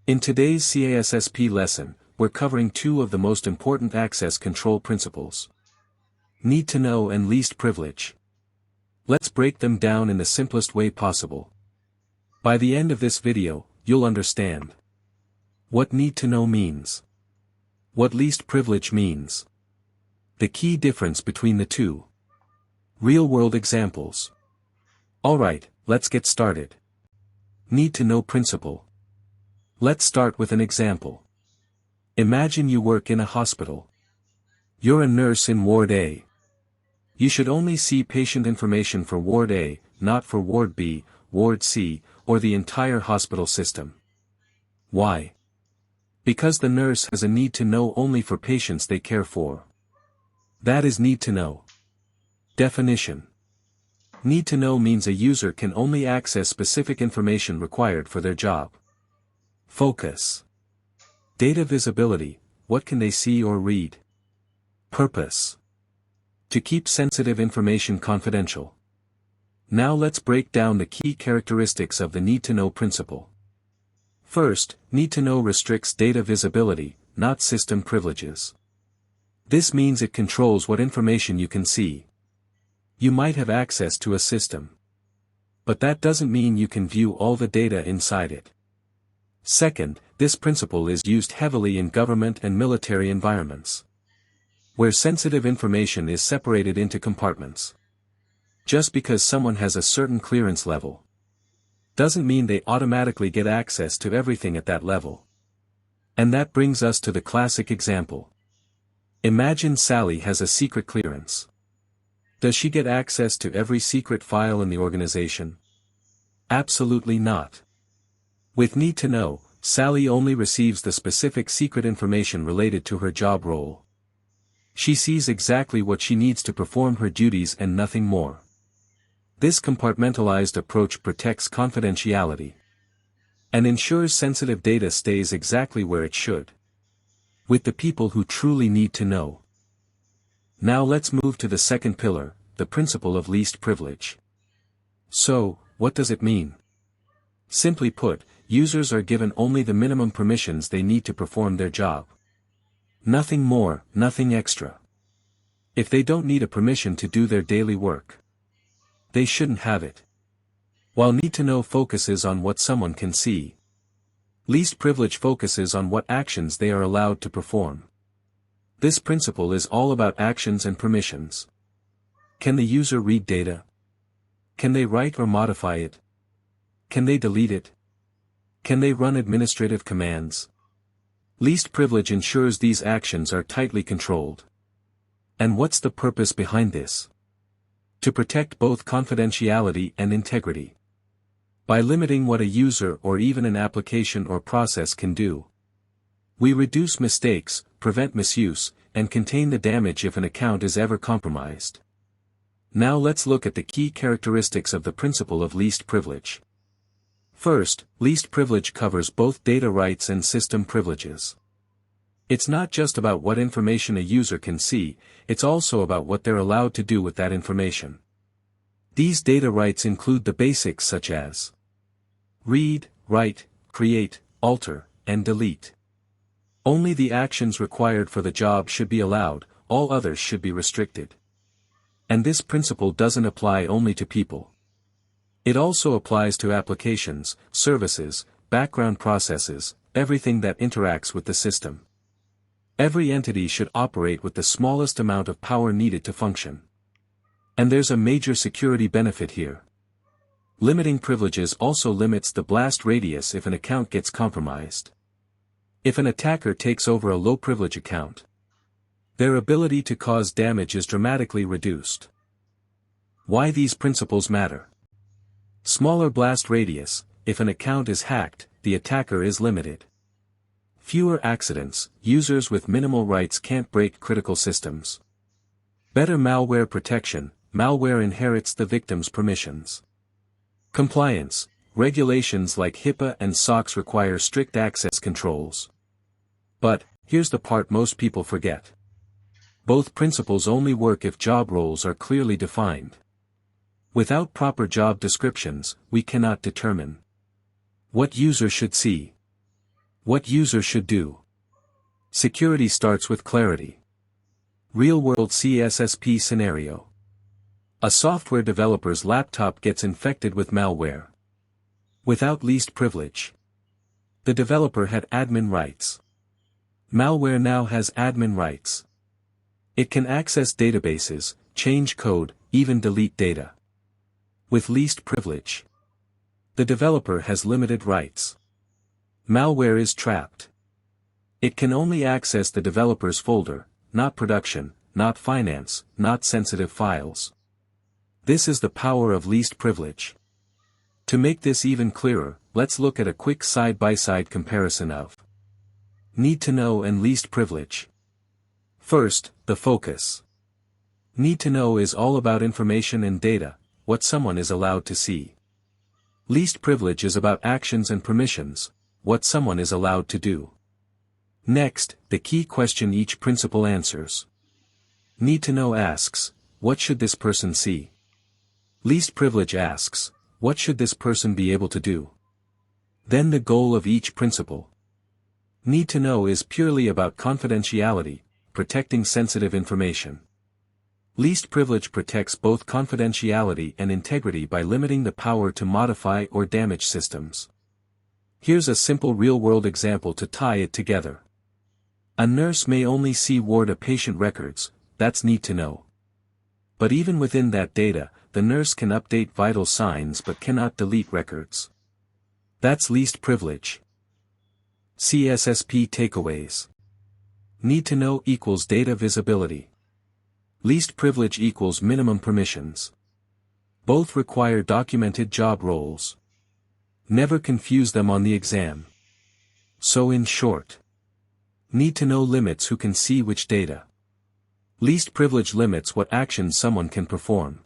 In today's CISSP lesson, we're covering two of the most important access control principles: need to know and least privilege. Let's break them down in the simplest way possible. By the end of this video, you'll understand what need to know means, what least privilege means, the key difference between the two, real-world examples. Alright, let's get started. Need to know principle. Let's start with an example. Imagine you work in a hospital. You're a nurse in Ward A. You should only see patient information for Ward A, not for Ward B, Ward C, or the entire hospital system. Why? Because the nurse has a need to know only for patients they care for. That is need to know. Definition. Need to know means a user can only access specific information required for their job. Focus. Data visibility, what can they see or read? Purpose. To keep sensitive information confidential. Now let's break down the key characteristics of the need-to-know principle. First, need-to-know restricts data visibility, not system privileges. This means it controls what information you can see. You might have access to a system, but that doesn't mean you can view all the data inside it. Second, this principle is used heavily in government and military environments, where sensitive information is separated into compartments. Just because someone has a certain clearance level doesn't mean they automatically get access to everything at that level. And that brings us to the classic example. Imagine Sally has a secret clearance. Does she get access to every secret file in the organization? Absolutely not. With need to know, Sally only receives the specific secret information related to her job role. She sees exactly what she needs to perform her duties and nothing more. This compartmentalized approach protects confidentiality and ensures sensitive data stays exactly where it should, with the people who truly need to know. Now let's move to the second pillar, the principle of least privilege. So, what does it mean? Simply put, users are given only the minimum permissions they need to perform their job. Nothing more, nothing extra. If they don't need a permission to do their daily work, they shouldn't have it. While need to know focuses on what someone can see, least privilege focuses on what actions they are allowed to perform. This principle is all about actions and permissions. Can the user read data? Can they write or modify it? Can they delete it? Can they run administrative commands? Least privilege ensures these actions are tightly controlled. And what's the purpose behind this? To protect both confidentiality and integrity. By limiting what a user or even an application or process can do, we reduce mistakes, prevent misuse, and contain the damage if an account is ever compromised. Now let's look at the key characteristics of the principle of least privilege. First, least privilege covers both data rights and system privileges. It's not just about what information a user can see, it's also about what they're allowed to do with that information. These data rights include the basics such as read, write, create, alter, and delete. Only the actions required for the job should be allowed, all others should be restricted. And this principle doesn't apply only to people. It also applies to applications, services, background processes, everything that interacts with the system. Every entity should operate with the smallest amount of power needed to function. And there's a major security benefit here. Limiting privileges also limits the blast radius if an account gets compromised. If an attacker takes over a low-privilege account, their ability to cause damage is dramatically reduced. Why these principles matter? Smaller blast radius, if an account is hacked, the attacker is limited. Fewer accidents, users with minimal rights can't break critical systems. Better malware protection, malware inherits the victim's permissions. Compliance, regulations like HIPAA and SOX require strict access controls. But, here's the part most people forget. Both principles only work if job roles are clearly defined. Without proper job descriptions, we cannot determine what user should see, What user should do. Security starts with clarity. Real-world CISSP scenario. A software developer's laptop gets infected with malware. Without least privilege. The developer had admin rights. Malware now has admin rights. It can access databases, change code, even delete data. With least privilege. The developer has limited rights. Malware is trapped. It can only access the developer's folder, not production, not finance, not sensitive files. This is the power of least privilege. To make this even clearer, let's look at a quick side-by-side comparison of need to know and least privilege. First, the focus. Need to know is all about information and data, what someone is allowed to see. Least privilege is about actions and permissions, what someone is allowed to do. Next, the key question each principle answers. Need to know asks, what should this person see? Least privilege asks, what should this person be able to do? Then the goal of each principle. Need to know is purely about confidentiality, protecting sensitive information. Least privilege protects both confidentiality and integrity by limiting the power to modify or damage systems. Here's a simple real-world example to tie it together. A nurse may only see ward a patient records, that's need to know. But even within that data, the nurse can update vital signs but cannot delete records. That's least privilege. CISSP takeaways. Need to know equals data visibility. Least privilege equals minimum permissions. Both require documented job roles. Never confuse them on the exam. So in short, need to know limits who can see which data. Least privilege limits what actions someone can perform.